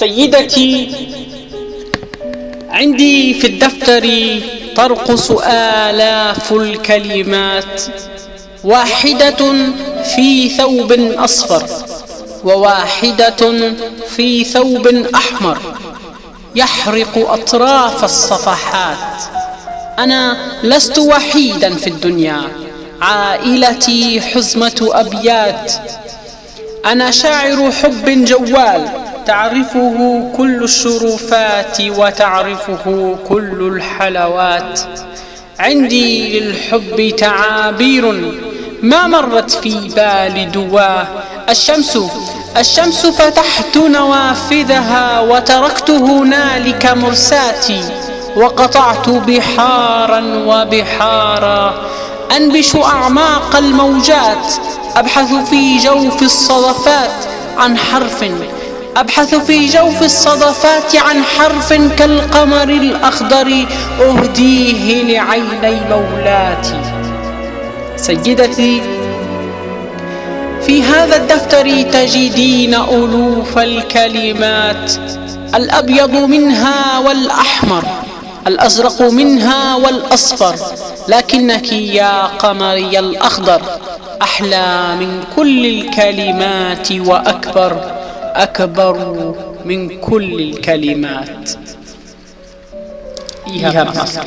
سيدتي، عندي في الدفتر ترقص آلاف الكلمات، واحدة في ثوب أصفر، وواحدة في ثوب أحمر يحرق أطراف الصفحات. أنا لست وحيدا في الدنيا، عائلتي حزمة أبيات. أنا شاعر حب جوال، تعرفه كل الشرفات وتعرفه كل الحلوات. عندي للحب تعابير ما مرت في بالي دواه. الشمس فتحت نوافذها وتركت هنالك مرساتي، وقطعت بحارا وبحارا أنبش أعماق الموجات، أبحث في جوف الصدفات عن حرف كالقمر الأخضر أهديه لعيني مولاتي. سيدتي، في هذا الدفتر تجدين ألوف الكلمات، الأبيض منها والأحمر، الأزرق منها والأصفر، لكنك يا قمري الأخضر أحلى من كل الكلمات وأكبر من كل الكلمات. إيهاب نصر.